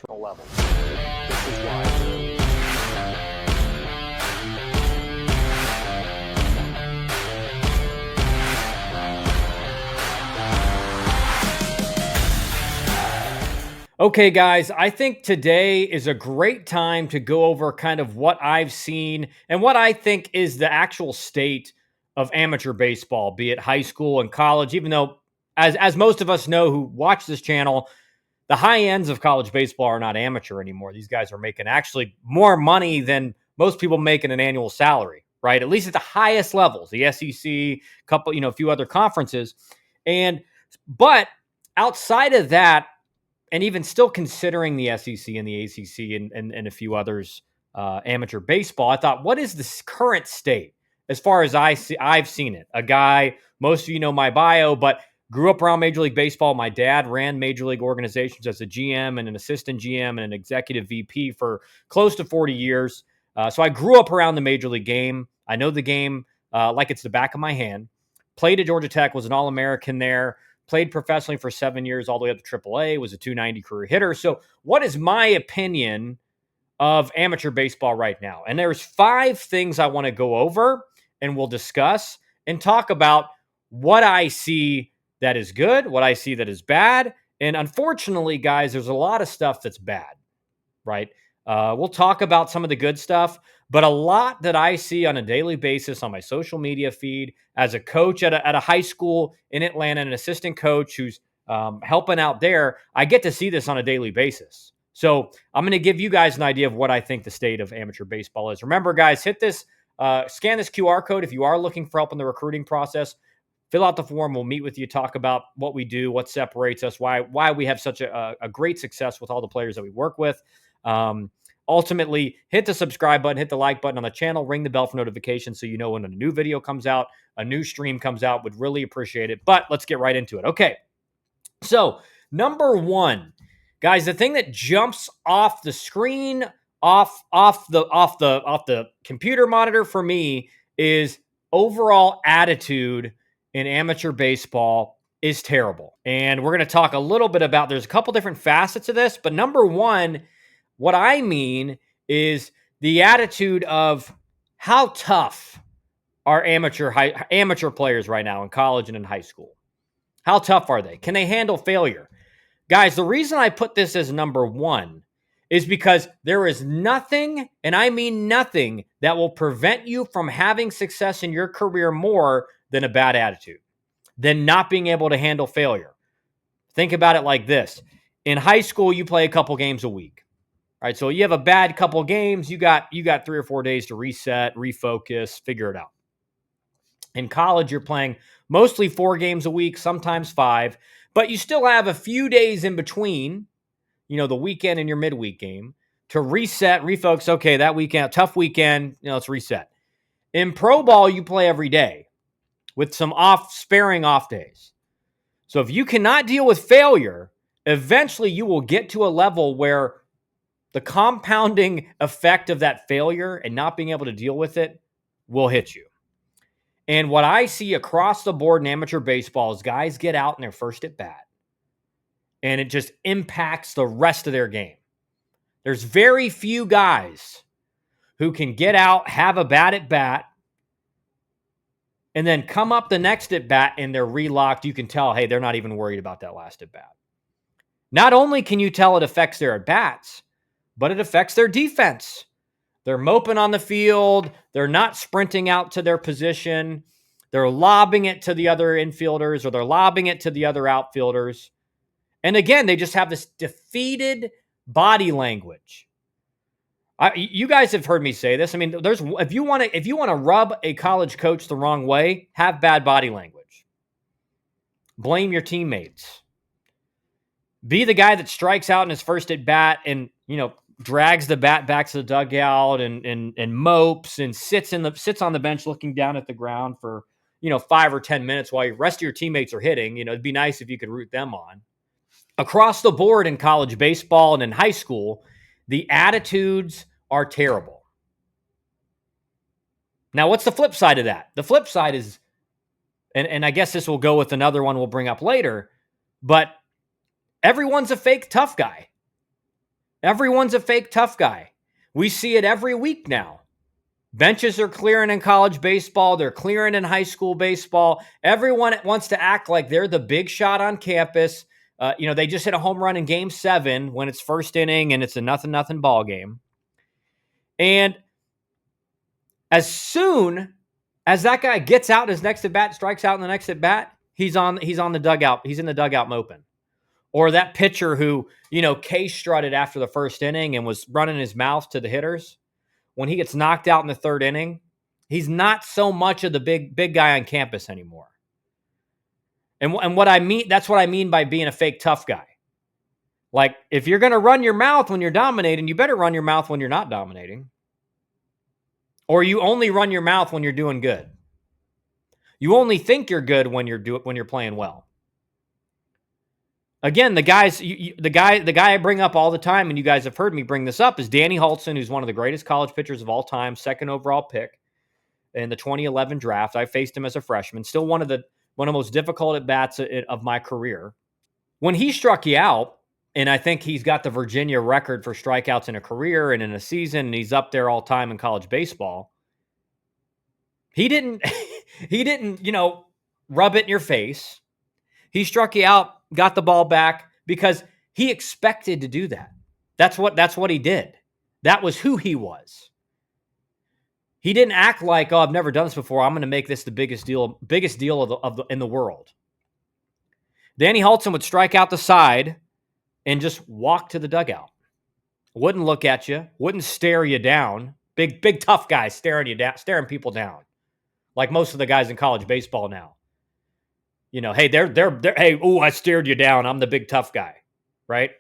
level. This is why. Okay, guys, I think today is a great time to go over kind of what I've seen and what I think is the actual state of amateur baseball, be it high school and college, even though, as most of us know who watch this channel, the high ends of college baseball are not amateur anymore. These guys are making actually more money than most people make in an annual salary, right? At least at the highest levels, the SEC, couple, a few other conferences. But outside of that, and even still considering the SEC and the ACC and a few others, amateur baseball, I thought, what is the current state as far as I've seen it? A guy, most of you know my bio, but grew up around Major League Baseball. My dad ran major league organizations as a GM and an assistant GM and an executive VP for close to 40 years. So I grew up around the major league game. I know the game like it's the back of my hand. Played at Georgia Tech, was an All-American there. Played professionally for 7 years, all the way up to AAA, was a 290 career hitter. So what is my opinion of amateur baseball right now? And there's 5 things I want to go over and we'll discuss and talk about what I see that is good, what I see that is bad. And unfortunately, guys, there's a lot of stuff that's bad, right? We'll talk about some of the good stuff, but a lot that I see on a daily basis on my social media feed as a coach at a high school in Atlanta, an assistant coach who's helping out there, I get to see this on a daily basis. So I'm going to give you guys an idea of what I think the state of amateur baseball is. Remember, guys, hit this, scan this QR code if you are looking for help in the recruiting process. Fill out the form. We'll meet with you, talk about what we do, what separates us, why we have such a great success with all the players that we work with. Ultimately, hit the subscribe button, hit the like button on the channel, ring the bell for notifications so you know when a new video comes out, a new stream comes out. Would really appreciate it. But let's get right into it. Okay. So, number 1, guys, the thing that jumps off the screen, off the computer monitor for me is overall attitude in amateur baseball is terrible. And we're going to talk a little bit about, there's a couple different facets of this, but number 1, what I mean is the attitude of how tough are amateur players right now in college and in high school. How tough are they? Can they handle failure? Guys, the reason I put this as number 1 is because there is nothing, and I mean nothing, that will prevent you from having success in your career more than a bad attitude, than not being able to handle failure. Think about it like this. In high school, you play a couple games a week. All right, so you have a bad couple games, you got 3 or 4 days to reset, refocus, figure it out. In college, you're playing mostly 4 games a week, sometimes 5, but you still have a few days in between, the weekend and your midweek game to reset, refocus. Okay, that weekend, tough weekend, let's reset. In pro ball, you play every day with some sparing off days. So if you cannot deal with failure, eventually you will get to a level where the compounding effect of that failure and not being able to deal with it will hit you. And what I see across the board in amateur baseball is guys get out in their first at bat, and it just impacts the rest of their game. There's very few guys who can get out, have a bad at bat, and then come up the next at bat and they're relocked. You can tell, hey, they're not even worried about that last at bat. Not only can you tell it affects their at bats, but it affects their defense. They're moping on the field. They're not sprinting out to their position. They're lobbing it to the other infielders, or they're lobbing it to the other outfielders. And again, they just have this defeated body language. You guys have heard me say this. I mean, if you want to rub a college coach the wrong way, have bad body language. Blame your teammates. Be the guy that strikes out in his first at bat and, drags the bat back to the dugout and mopes and sits on the bench looking down at the ground for, 5 or 10 minutes while the rest of your teammates are hitting. It'd be nice if you could root them on. Across the board in college baseball and in high school, the attitudes are terrible. Now, what's the flip side of that? The flip side is, and I guess this will go with another one we'll bring up later, but everyone's a fake tough guy. Everyone's a fake tough guy. We see it every week now. Benches are clearing in college baseball. They're clearing in high school baseball. Everyone wants to act like they're the big shot on campus. They just hit a home run in game 7 when it's first inning and it's a 0-0 ball game. And as soon as that guy gets out in his next at bat, strikes out in the next at bat, he's on the dugout. He's in the dugout moping. Or that pitcher who, K-strutted after the first inning and was running his mouth to the hitters. When he gets knocked out in the third inning, he's not so much of the big guy on campus anymore. And what I mean, that's what I mean by being a fake tough guy. Like, if you're going to run your mouth when you're dominating, you better run your mouth when you're not dominating. Or you only run your mouth when you're doing good. You only think you're good when you're playing well. Again, the guy I bring up all the time, and you guys have heard me bring this up, is Danny Hultzen, who's one of the greatest college pitchers of all time, second overall pick in the 2011 draft. I faced him as a freshman, still one of the most difficult at bats of my career. When he struck you out, and I think he's got the Virginia record for strikeouts in a career and in a season, and he's up there all time in college baseball. He didn't rub it in your face. He struck you out, got the ball back because he expected to do that. That's what he did. That was who he was. He didn't act like, I've never done this before. I'm going to make this the biggest deal in the world. Danny Hultzen would strike out the side and just walk to the dugout. Wouldn't look at you, wouldn't stare you down. Big tough guys staring people down. Like most of the guys in college baseball now. Hey, I stared you down. I'm the big tough guy, right?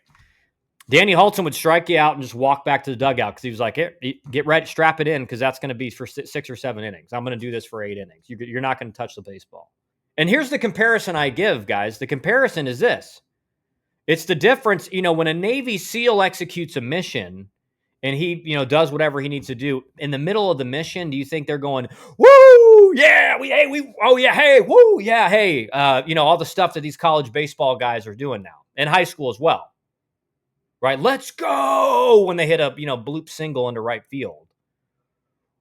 Danny Hultzen would strike you out and just walk back to the dugout because he was like, here, get ready, strap it in because that's going to be for 6 or 7 innings. I'm going to do this for 8 innings. You're not going to touch the baseball. And here's the comparison I give, guys. The comparison is this. It's the difference, when a Navy SEAL executes a mission and he, does whatever he needs to do in the middle of the mission, do you think they're going, woo, yeah, hey, woo, yeah, hey, all the stuff that these college baseball guys are doing now and high school as well, right? Let's go when they hit a, bloop single into right field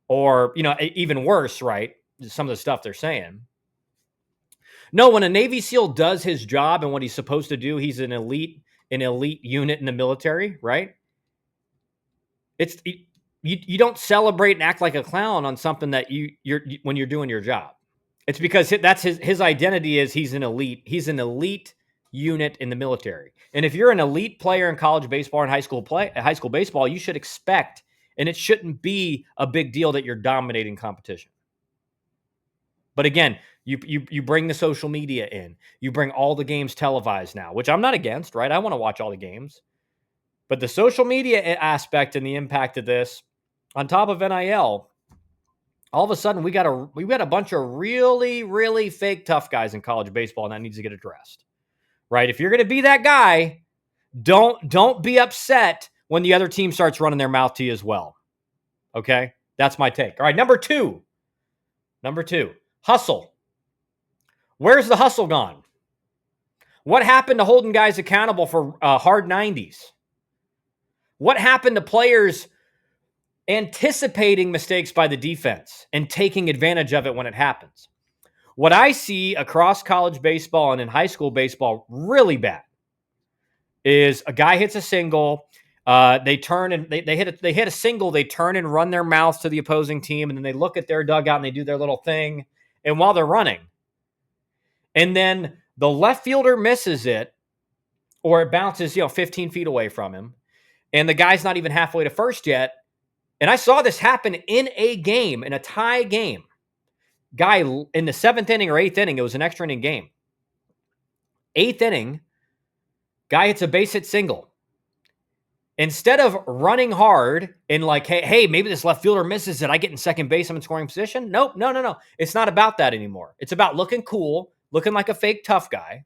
or, even worse, right? Some of the stuff they're saying. No, when a Navy SEAL does his job and what he's supposed to do, he's an elite unit in the military, right? You don't celebrate and act like a clown on something that when you're doing your job. It's because that's his identity is he's an elite unit in the military. And if you're an elite player in college baseball and high school baseball, you should expect, and it shouldn't be a big deal that you're dominating competition. But again, you bring the social media in. You bring all the games televised now, which I'm not against, right? I want to watch all the games. But the social media aspect and the impact of this, on top of NIL, all of a sudden we got a bunch of really, really fake tough guys in college baseball, and that needs to get addressed. Right? If you're going to be that guy, don't be upset when the other team starts running their mouth to you as well. Okay? That's my take. All right, number two, hustle. Where's the hustle gone? What happened to holding guys accountable for hard 90s? What happened to players anticipating mistakes by the defense and taking advantage of it when it happens? What I see across college baseball and in high school baseball really bad is a guy hits a single, they turn and they hit a single, they turn and run their mouth to the opposing team, and then they look at their dugout and they do their little thing. And while they're running, and then the left fielder misses it, or it bounces, 15 feet away from him, and the guy's not even halfway to first yet. And I saw this happen in a game, in a tie game. Guy in the 7th inning or 8th inning, it was an extra inning game. 8th inning, guy hits a base hit single. Instead of running hard and like, hey, maybe this left fielder misses it, I get in second base, I'm in scoring position. Nope, no. It's not about that anymore. It's about looking cool, looking like a fake tough guy.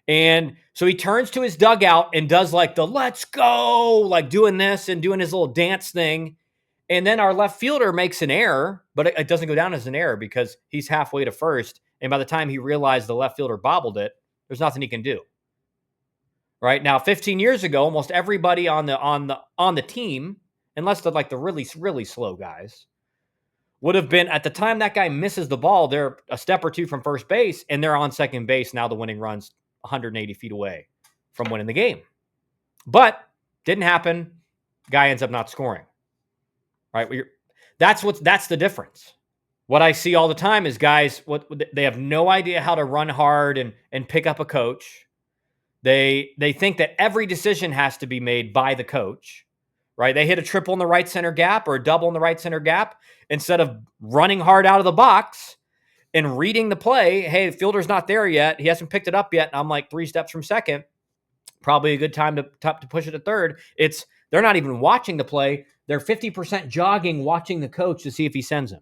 And so he turns to his dugout and does like the let's go, like doing this and doing his little dance thing. And then our left fielder makes an error, but it doesn't go down as an error because he's halfway to first. And by the time he realized the left fielder bobbled it, there's nothing he can do. right? Now, 15 years ago, almost everybody on the team, unless they're like the really really slow guys, would have been at the time that guy misses the ball, they're a step or two from first base, and they're on second base. Now the winning run's 180 feet away from winning the game. But didn't happen. Guy ends up not scoring. Right? That's the difference. What I see all the time is guys, they have no idea how to run hard and pick up a coach. They think that every decision has to be made by the coach, right? They hit a triple in the right center gap or a double in the right center gap instead of running hard out of the box and reading the play. Hey, the fielder's not there yet. He hasn't picked it up yet. And I'm like 3 steps from second. Probably a good time to push it to third. They're not even watching the play. They're 50% jogging, watching the coach to see if he sends him.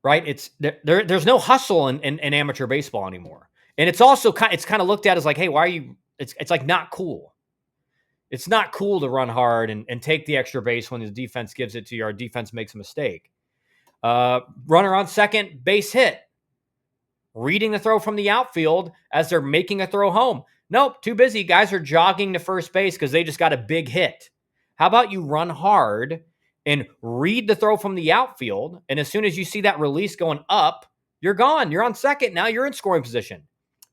Right? There's no hustle in amateur baseball anymore. And it's also kind of looked at as like, hey, why are you? It's like not cool. It's not cool to run hard and take the extra base when the defense gives it to you or defense makes a mistake. Runner on second, base hit. Reading the throw from the outfield as they're making a throw home. Nope, too busy. Guys are jogging to first base because they just got a big hit. How about you run hard and read the throw from the outfield, and as soon as you see that release going up, you're gone. You're on second. Now you're in scoring position.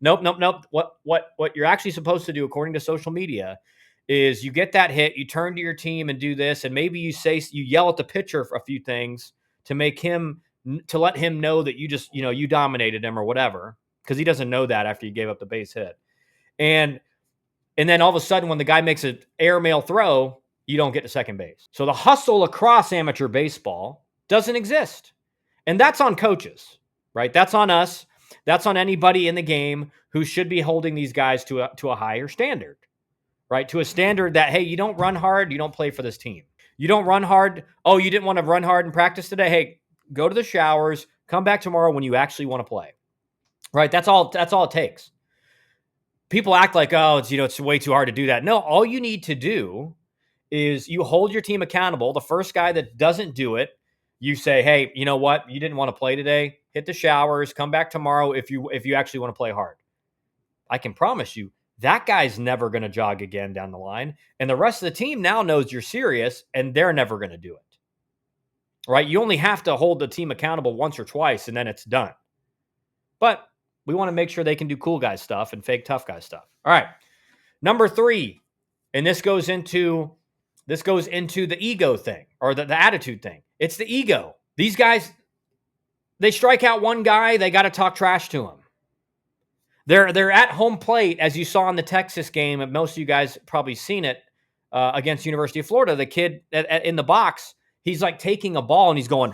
Nope. What you're actually supposed to do, according to social media, is you get that hit, you turn to your team and do this, and maybe you yell at the pitcher for a few things to let him know that you dominated him or whatever, because he doesn't know that after you gave up the base hit. And then all of a sudden, when the guy makes an airmail throw, you don't get to second base. So the hustle across amateur baseball doesn't exist. And that's on coaches, right? That's on us. That's on anybody in the game who should be holding these guys to a higher standard, right? To a standard that, hey, you don't run hard, you don't play for this team. You don't run hard. Oh, you didn't want to run hard in practice today? Hey, go to the showers, come back tomorrow when you actually want to play, right? That's all it takes. People act like, oh, it's way too hard to do that. No, all you need to do is you hold your team accountable. The first guy that doesn't do it, you say, hey, you know what? You didn't want to play today. Hit the showers, come back tomorrow if you actually want to play hard. I can promise you that guy's never going to jog again down the line. And the rest of the team now knows you're serious and they're never going to do it. Right? You only have to hold the team accountable once or twice and then it's done. But we want to make sure they can do cool guy stuff and fake tough guy stuff. All right. Number 3, and this goes into the ego thing or the attitude thing. It's the ego. These guys, they strike out one guy, they got to talk trash to him. They're at home plate, as you saw in the Texas game, and most of you guys probably seen it against University of Florida. The kid in the box, he's like taking a ball and he's going.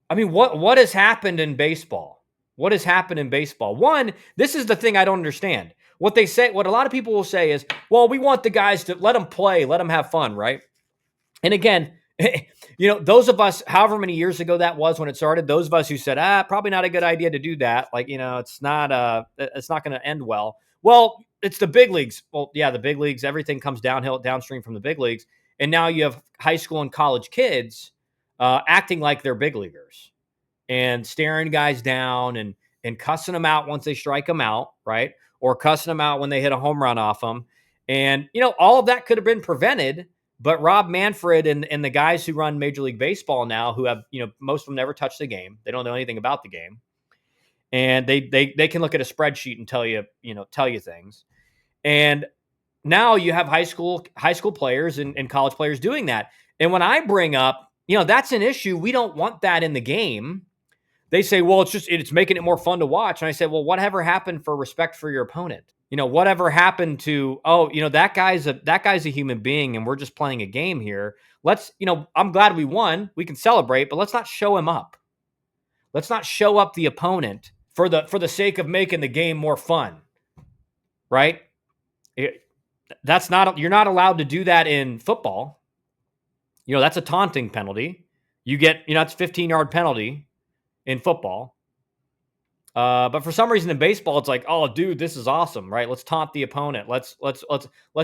I mean, what has happened in baseball? What has happened in baseball? One, this is the thing I don't understand. What a lot of people will say is, well, we want the guys to let them play, let them have fun, right? And again, those of us, however many years ago that was when it started, those of us who said, probably not a good idea to do that. Like, it's not going to end well. Well, it's the big leagues. Well, yeah, the big leagues, everything comes downstream from the big leagues. And now you have high school and college kids acting like they're big leaguers and staring guys down and cussing them out once they strike them out, right? Or cussing them out when they hit a home run off them. And, all of that could have been prevented. But Rob Manfred and the guys who run Major League Baseball now, who have, most of them never touched the game. They don't know anything about the game. And they can look at a spreadsheet and tell you things. And now you have high school players and college players doing that. And when I bring up, that's an issue. We don't want that in the game. They say, well, it's making it more fun to watch. And I say, well, whatever happened for respect for your opponent? Whatever happened to, that guy's a human being and we're just playing a game here. Let's, I'm glad we won. We can celebrate, but let's not show him up. Let's not show up the opponent for the sake of making the game more fun. Right? You're not allowed to do that in football. That's a taunting penalty. You get, it's a 15-yard penalty in football. But for some reason in baseball, it's like, oh, dude, this is awesome, right? Let's taunt the opponent. Let's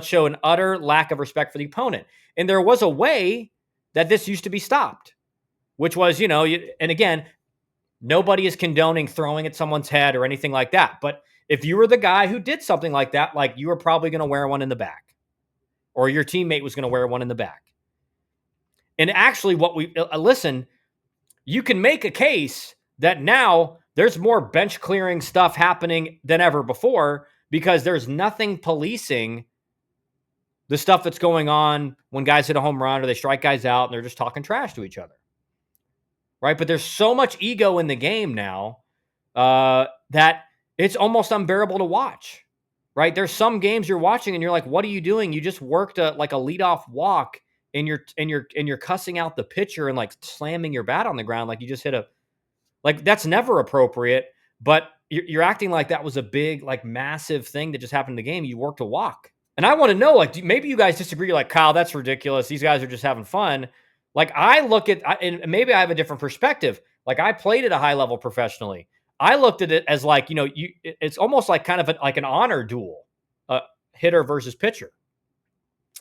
show an utter lack of respect for the opponent. And there was a way that this used to be stopped, which was, and again, nobody is condoning throwing at someone's head or anything like that. But If you were the guy who did something like that, like you were probably going to wear one in the back, or your teammate was going to wear one in the back. And actually, what we listen, you can make a case that now there's more bench clearing stuff happening than ever before because there's nothing policing the stuff that's going on when guys hit a home run or they strike guys out and they're just talking trash to each other. Right. But there's so much ego in the game now that it's almost unbearable to watch. Right. There's some games you're watching and you're like, what are you doing? You just worked a leadoff walk and you're cussing out the pitcher and like slamming your bat on the ground like you just hit a, like that's never appropriate. But you're acting like that was a big, like massive thing that just happened in the game. You worked a walk. And I want to know, like, maybe you guys disagree. You're like, Kyle, that's ridiculous. These guys are just having fun. Like, I look at, and maybe I have a different perspective. Like, I played at a high level professionally. I looked at it as like, it's almost like kind of like an honor duel, hitter versus pitcher.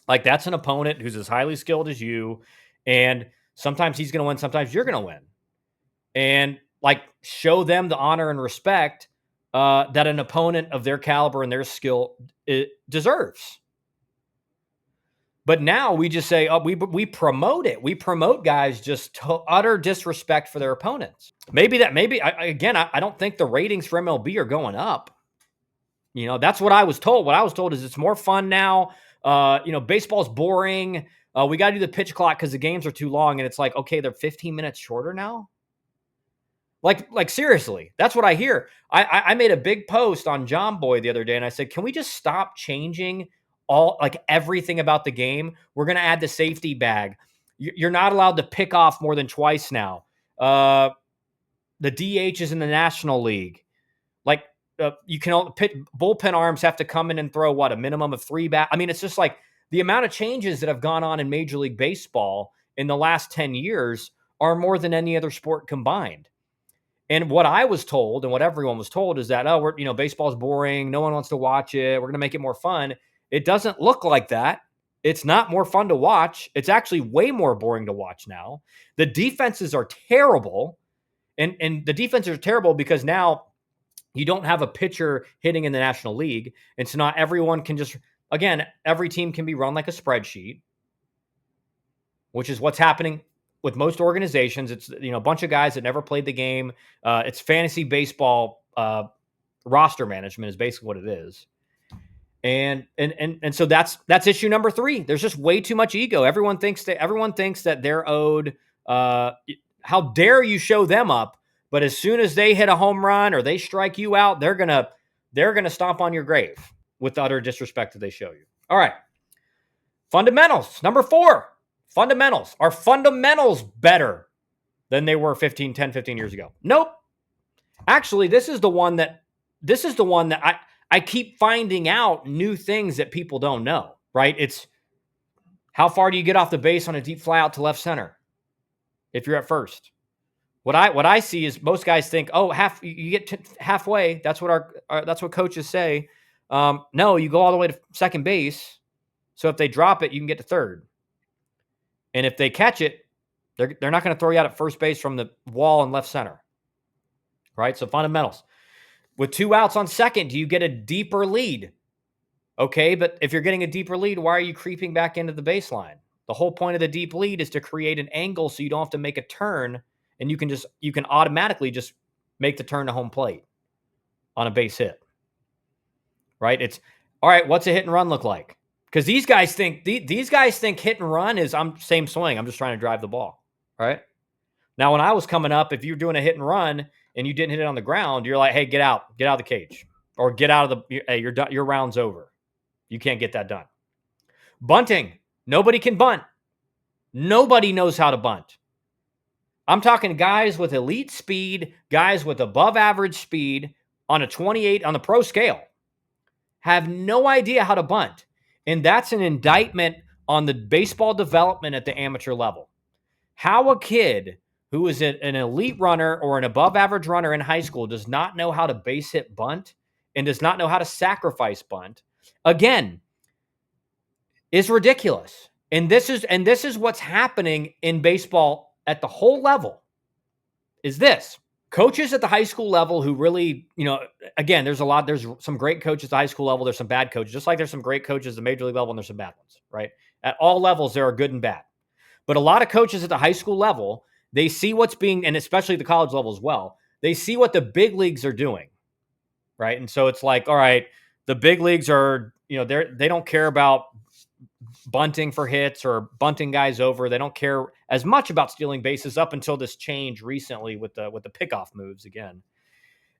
Like, that's an opponent who's as highly skilled as you. And sometimes he's going to win, sometimes you're going to win. And like, show them the honor and respect that an opponent of their caliber and their skill deserves. But now we just say, oh, we promote it. We promote guys just to utter disrespect for their opponents. I don't think the ratings for MLB are going up. That's what I was told. What I was told is it's more fun now. Baseball's boring. We got to do the pitch clock because the games are too long. And it's like, okay, they're 15 minutes shorter now. Like seriously, that's what I hear. I made a big post on John Boy the other day, and I said, can we just stop changing everything about the game? We're going to add the safety bag. You're not allowed to pick off more than twice now. The DH is in the National League. Like you can bullpen arms have to come in and throw a minimum of 3 bat. I mean, it's just like the amount of changes that have gone on in Major League Baseball in the last 10 years are more than any other sport combined. And what I was told and what everyone was told is that, baseball's boring. No one wants to watch it. We're going to make it more fun. It doesn't look like that. It's not more fun to watch. It's actually way more boring to watch now. The defenses are terrible. And the defenses are terrible because now you don't have a pitcher hitting in the National League. And so not everyone can every team can be run like a spreadsheet, which is what's happening with most organizations. It's, a bunch of guys that never played the game. It's fantasy baseball roster management is basically what it is. And so that's issue number 3. There's just way too much ego. Everyone thinks that they're owed. How dare you show them up? But as soon as they hit a home run or they strike you out, they're gonna stomp on your grave with the utter disrespect that they show you. All right. Fundamentals. Number 4. Fundamentals. Are fundamentals better than they were 10, 15 years ago? Nope. Actually, this is the one that I keep finding out new things that people don't know, right? It's how far do you get off the base on a deep fly out to left center if you're at first? What I see is most guys think, you get to halfway. That's what that's what coaches say. No, you go all the way to second base. So if they drop it, you can get to third. And if they catch it, they're not going to throw you out at first base from the wall in left center. Right? So fundamentals. With 2 outs on second, do you get a deeper lead? Okay, but if you're getting a deeper lead, why are you creeping back into the baseline? The whole point of the deep lead is to create an angle so you don't have to make a turn, and you can automatically just make the turn to home plate on a base hit. Right? It's all right, what's a hit and run look like? Because these guys think hit and run is same swing. I'm just trying to drive the ball. Right? Now, when I was coming up, if you're doing a hit and run and you didn't hit it on the ground, you're like, hey, get out of the cage, or get out of the. Hey, you're done. Your round's over. You can't get that done. Bunting. Nobody can bunt. Nobody knows how to bunt. I'm talking guys with elite speed, guys with above average speed on a 28 on the pro scale have no idea how to bunt. And that's an indictment on the baseball development at the amateur level. How a kid who is an elite runner or an above average runner in high school does not know how to base hit bunt and does not know how to sacrifice bunt, again, is ridiculous. And this is what's happening in baseball at the whole level is this. coaches at the high school level who really, again, there's some great coaches at the high school level. There's some bad coaches, just like there's some great coaches at the major league level and there's some bad ones, right? At all levels, there are good and bad. But a lot of coaches at the high school level, they see what's being, and especially the college level as well, they see what the big leagues are doing, right? And so it's like, all right, the big leagues are, they don't care about bunting for hits or bunting guys over. They don't care as much about stealing bases up until this change recently with the pickoff moves again.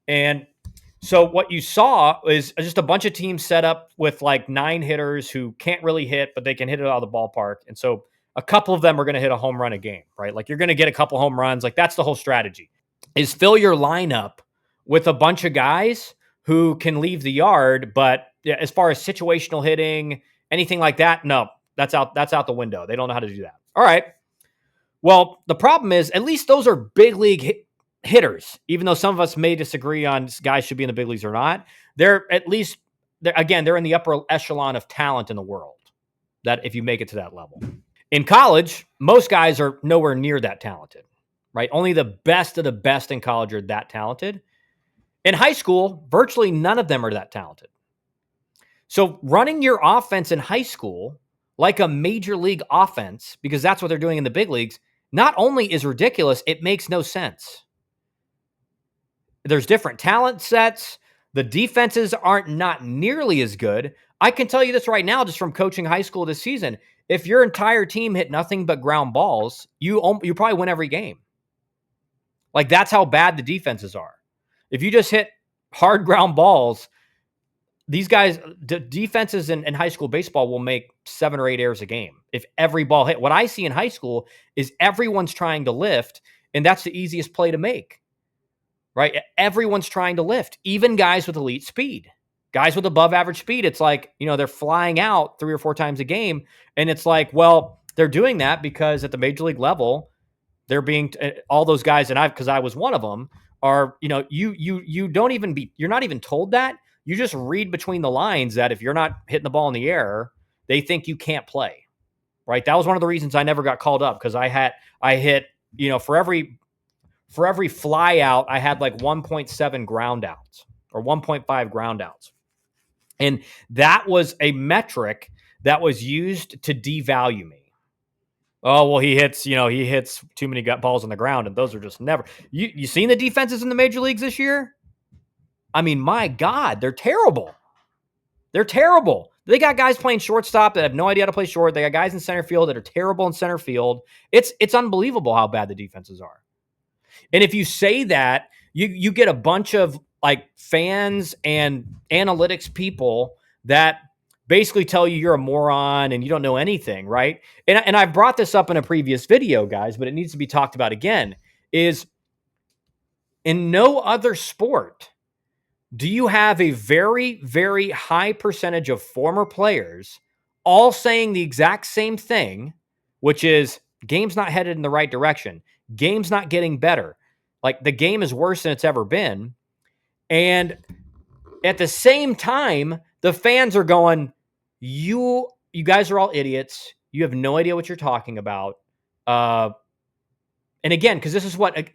And so what you saw is just a bunch of teams set up with like 9 hitters who can't really hit, but they can hit it out of the ballpark. And so a couple of them are going to hit a home run a game, right? Like you're going to get a couple home runs. Like that's the whole strategy, is fill your lineup with a bunch of guys who can leave the yard. But as far as situational hitting, anything like that, no, that's out the window. They don't know how to do that. All right. Well, the problem is at least those are big league hitters, even though some of us may disagree on guys should be in the big leagues or not. They're at least, they're in the upper echelon of talent in the world, that if you make it to that level. In college, most guys are nowhere near that talented, right? Only the best of the best in college are that talented. In high school, virtually none of them are that talented. So running your offense in high school like a major league offense, because that's what they're doing in the big leagues, not only is ridiculous, it makes no sense. There's different talent sets. The defenses aren't not nearly as good. I can tell you this right now, just from coaching high school this season, if your entire team hit nothing but ground balls, you probably win every game. Like that's how bad the defenses are. If you just hit hard ground balls, these guys, defenses in high school baseball will make 7 or 8 errors a game. If every ball hit, what I see in high school is everyone's trying to lift, and that's the easiest play to make, right? Everyone's trying to lift, even guys with elite speed, guys with above average speed. It's like, they're flying out 3 or 4 times a game. And it's like, well, they're doing that because at the major league level, they're being, all those guys, and because I was one of them, are, you don't even you're not even told that. You just read between the lines that if you're not hitting the ball in the air, they think you can't play, right? That was one of the reasons I never got called up, because I hit, for every fly out, I had like 1.7 ground outs or 1.5 ground outs. And that was a metric that was used to devalue me. Oh, well, he hits too many balls on the ground, and those are just never. You seen the defenses in the major leagues this year? I mean, my God, they're terrible. They're terrible. They got guys playing shortstop that have no idea how to play short. They got guys in center field that are terrible in center field. It's unbelievable how bad the defenses are. And if you say that, you get a bunch of like fans and analytics people that basically tell you you're a moron and you don't know anything, right? And I've brought this up in a previous video, guys, but it needs to be talked about again, is in no other sport do you have a very, very high percentage of former players all saying the exact same thing, which is game's not headed in the right direction. Game's not getting better. Like the game is worse than it's ever been. And at the same time, the fans are going, you guys are all idiots. You have no idea what you're talking about. And again, because this is what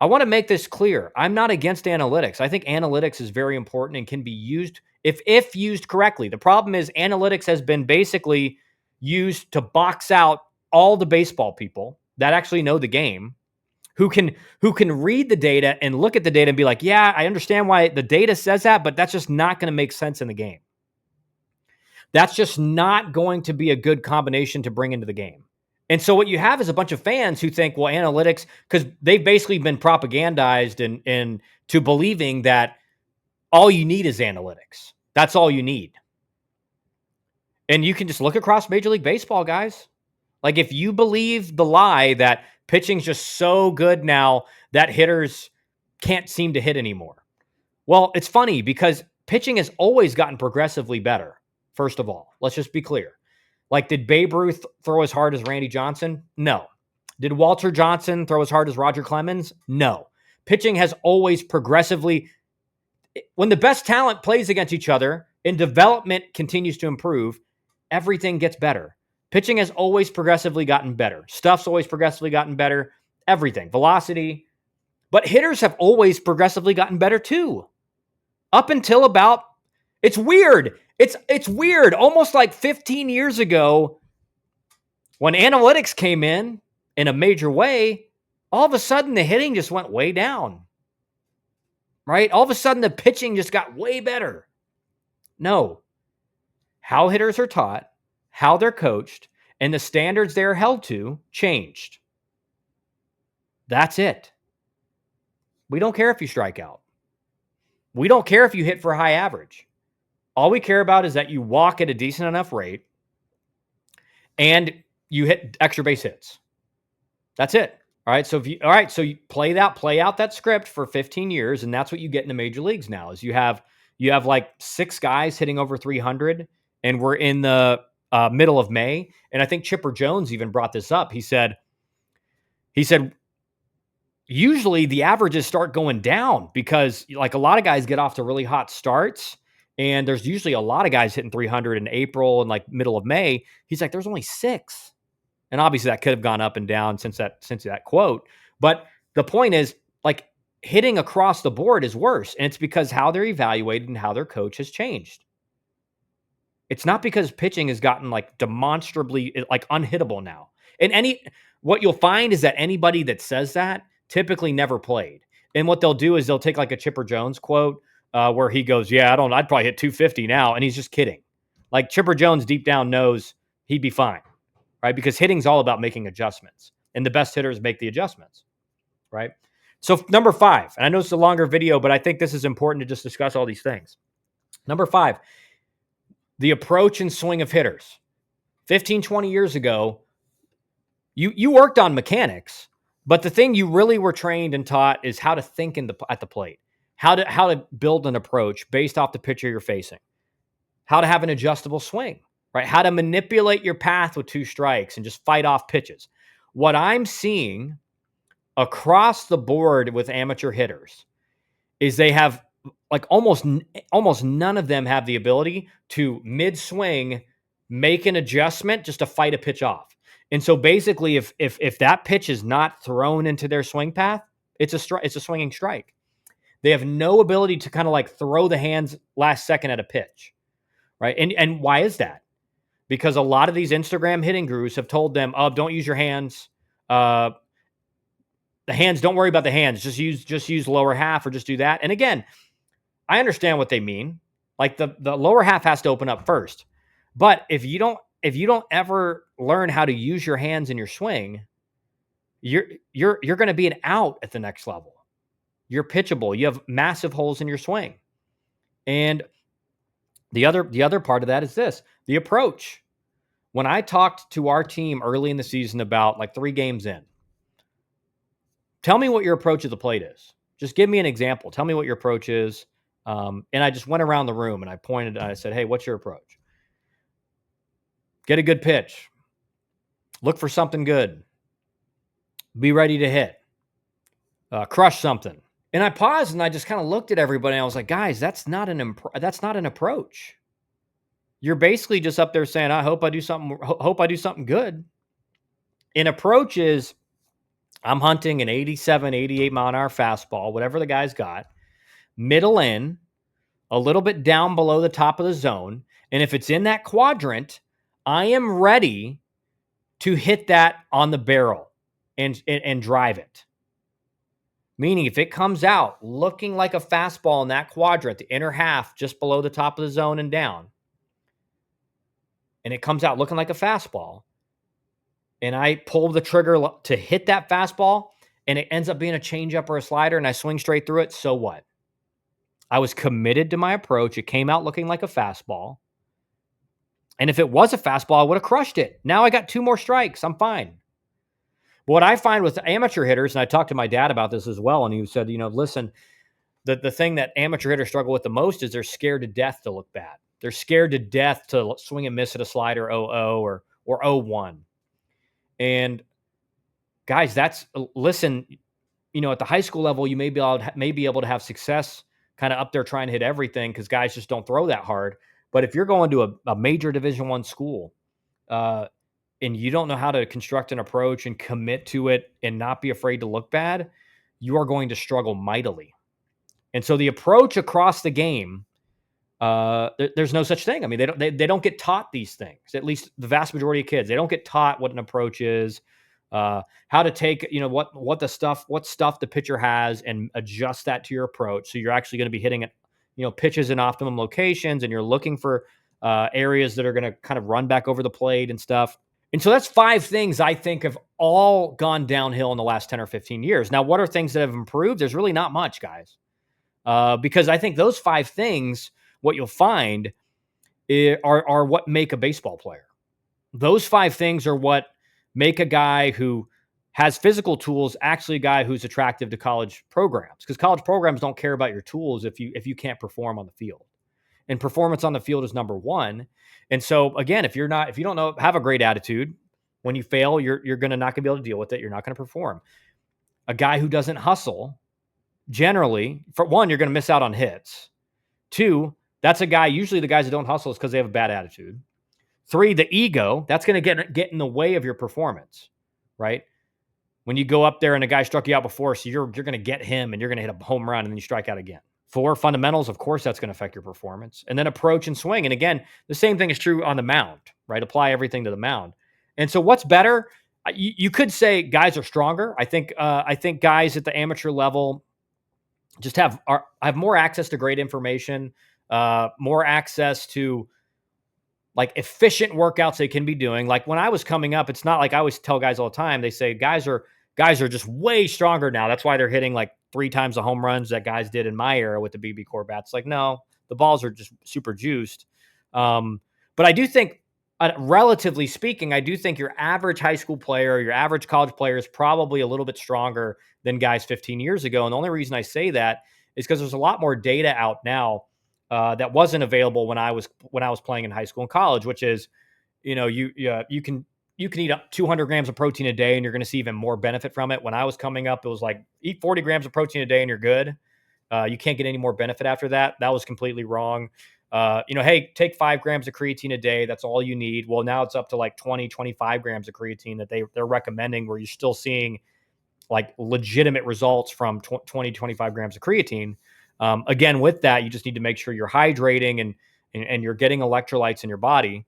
I want to make this clear. I'm not against analytics. I think analytics is very important and can be used if used correctly. The problem is analytics has been basically used to box out all the baseball people that actually know the game, who can read the data and look at the data and be like, yeah, I understand why the data says that, but that's just not going to make sense in the game. That's just not going to be a good combination to bring into the game. And so what you have is a bunch of fans who think, well, analytics, because they've basically been propagandized into believing that all you need is analytics. That's all you need. And you can just look across Major League Baseball, guys. Like if you believe the lie that pitching's just so good now that hitters can't seem to hit anymore. Well, it's funny because pitching has always gotten progressively better, first of all. Let's just be clear. Like, did Babe Ruth throw as hard as Randy Johnson? No. Did Walter Johnson throw as hard as Roger Clemens? No. Pitching has always progressively, when the best talent plays against each other and development continues to improve, everything gets better. Pitching has always progressively gotten better. Stuff's always progressively gotten better. Everything. Velocity, But hitters have always progressively gotten better too. Up until about, it's weird. It's weird. Almost like 15 years ago, when analytics came in a major way, all of a sudden the hitting just went way down. Right? All of a sudden the pitching just got way better. No. How hitters are taught, how they're coached, and the standards they're held to changed. That's it. We don't care if you strike out. We don't care if you hit for a high average. All we care about is that you walk at a decent enough rate and you hit extra base hits. That's it. All right. So you play out that script for 15 years, and that's what you get in the major leagues now. Is you have like 6 guys hitting over 300, and we're in the middle of May. And I think Chipper Jones even brought this up. He said usually the averages start going down because like a lot of guys get off to really hot starts, and there's usually a lot of guys hitting 300 in April and like middle of May. He's like, there's only 6. And obviously that could have gone up and down since that quote. But the point is, like, hitting across the board is worse. And it's because how they're evaluated and how their coach has changed. It's not because pitching has gotten like demonstrably like unhittable now. And what you'll find is that anybody that says that typically never played. And what they'll do is they'll take like a Chipper Jones quote where he goes, yeah, I'd probably hit 250 now. And he's just kidding. Like Chipper Jones deep down knows he'd be fine. Right? Because hitting's all about making adjustments, and the best hitters make the adjustments, right? So number 5, and I know it's a longer video, but I think this is important to just discuss all these things. Number 5, the approach and swing of hitters. 15, 20 years ago, you worked on mechanics, but the thing you really were trained and taught is how to think at the plate, how to build an approach based off the pitcher you're facing, how to have an adjustable swing. Right? How to manipulate your path with 2 strikes and just fight off pitches. What I'm seeing across the board with amateur hitters is they have like almost none of them have the ability to mid-swing make an adjustment just to fight a pitch off. And so basically if that pitch is not thrown into their swing path, it's a swinging strike. They have no ability to kind of like throw the hands last second at a pitch. Right? And why is that? Because a lot of these Instagram hitting gurus have told them, "Oh, don't use your hands. The hands, don't worry about the hands. Just use lower half or just do that." And again, I understand what they mean. Like the lower half has to open up first. But if you don't ever learn how to use your hands in your swing, you're going to be an out at the next level. You're pitchable. You have massive holes in your swing. And the other part of that is this, the approach. When I talked to our team early in the season about like 3 games in, tell me what your approach of the plate is. Just give me an example. Tell me what your approach is. And I just went around the room and I pointed and I said, hey, what's your approach? Get a good pitch. Look for something good. Be ready to hit. Crush something. And I paused and I just kind of looked at everybody and I was like, guys, that's not an approach. You're basically just up there saying, I hope I do something good. An approach is I'm hunting an 87, 88 mile an hour fastball, whatever the guy's got, middle in, a little bit down below the top of the zone. And if it's in that quadrant, I am ready to hit that on the barrel and drive it. Meaning if it comes out looking like a fastball in that quadrant, the inner half just below the top of the zone and down, and it comes out looking like a fastball, and I pull the trigger to hit that fastball, and it ends up being a changeup or a slider, and I swing straight through it, so what? I was committed to my approach. It came out looking like a fastball. And if it was a fastball, I would have crushed it. Now I got 2 more strikes. I'm fine. What I find with amateur hitters, and I talked to my dad about this as well, and he said, listen, the thing that amateur hitters struggle with the most is they're scared to death to look bad. They're scared to death to swing and miss at a slider 0-0 or 0-1. And guys, listen, at the high school level, you may be able to have success kind of up there trying to hit everything because guys just don't throw that hard. But if you're going to a major Division I school, and you don't know how to construct an approach and commit to it and not be afraid to look bad, you are going to struggle mightily. And so the approach across the game, there's no such thing. I mean, they don't get taught these things. At least the vast majority of kids, they don't get taught what an approach is, how to take what stuff the pitcher has and adjust that to your approach. So you're actually going to be hitting it, pitches in optimum locations, and you're looking for areas that are going to kind of run back over the plate and stuff. And so that's 5 things I think have all gone downhill in the last 10 or 15 years. Now, what are things that have improved? There's really not much, guys. Because I think those 5 things, what you'll find are what make a baseball player. Those 5 things are what make a guy who has physical tools actually a guy who's attractive to college programs, because college programs don't care about your tools if you can't perform on the field. And performance on the field is number 1. And so again, if you don't know, have a great attitude, when you fail, you're going to not going to be able to deal with it. You're not going to perform. A guy who doesn't hustle, generally, for one, you're going to miss out on hits. 2, that's a guy, usually the guys that don't hustle is because they have a bad attitude. 3, the ego, that's going to get in the way of your performance, right? When you go up there and a guy struck you out before, so you're going to get him and you're going to hit a home run and then you strike out again. 4, fundamentals, of course, that's going to affect your performance. And then approach and swing. And again, the same thing is true on the mound, right? Apply everything to the mound. And so what's better? You could say guys are stronger. I think guys at the amateur level just have more access to great information, more access to like efficient workouts they can be doing. Like when I was coming up, it's not like I always tell guys all the time. They say guys are just way stronger now. That's why they're hitting like 3 times the home runs that guys did in my era with the BB core bats. Like, no, the balls are just super juiced. But I do think, relatively speaking, I do think your average high school player, your average college player is probably a little bit stronger than guys 15 years ago. And the only reason I say that is because there's a lot more data out now that wasn't available when I was playing in high school and college, which is, you can eat up 200 grams of protein a day and you're going to see even more benefit from it. When I was coming up, it was like eat 40 grams of protein a day and you're good. You can't get any more benefit after that. That was completely wrong. Hey, take 5 grams of creatine a day. That's all you need. Well, now it's up to like 20, 25 grams of creatine that they're recommending, where you're still seeing like legitimate results from 20, 25 grams of creatine. Again, with that, you just need to make sure you're hydrating and you're getting electrolytes in your body.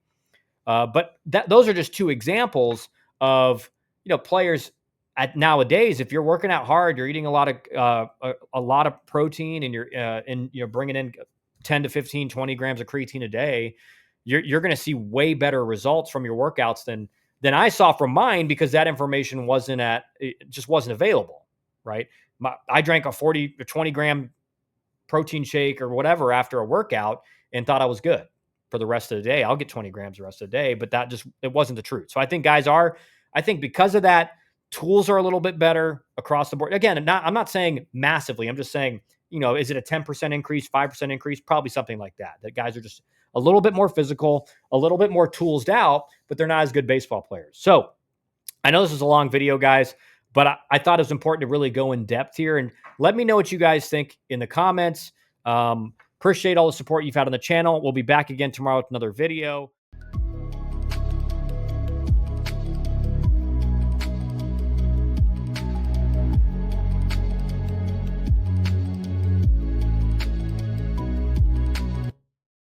But those are just 2 examples of, players at nowadays. If you're working out hard, you're eating a lot of protein, and you're bringing in 10 to 15, 20 grams of creatine a day, you're going to see way better results from your workouts than I saw from mine, because that information just wasn't available, right? I drank a 40 or 20 gram protein shake or whatever after a workout and thought I was good for the rest of the day. I'll get 20 grams the rest of the day, but it wasn't the truth. So I think because of that, tools are a little bit better across the board. Again, I'm not saying massively. I'm just saying, is it a 10% increase, 5% increase? Probably something like that. That guys are just a little bit more physical, a little bit more toolsed out, but they're not as good baseball players. So I know this is a long video, guys, but I thought it was important to really go in depth here. And let me know what you guys think in the comments. Appreciate all the support you've had on the channel. We'll be back again tomorrow with another video.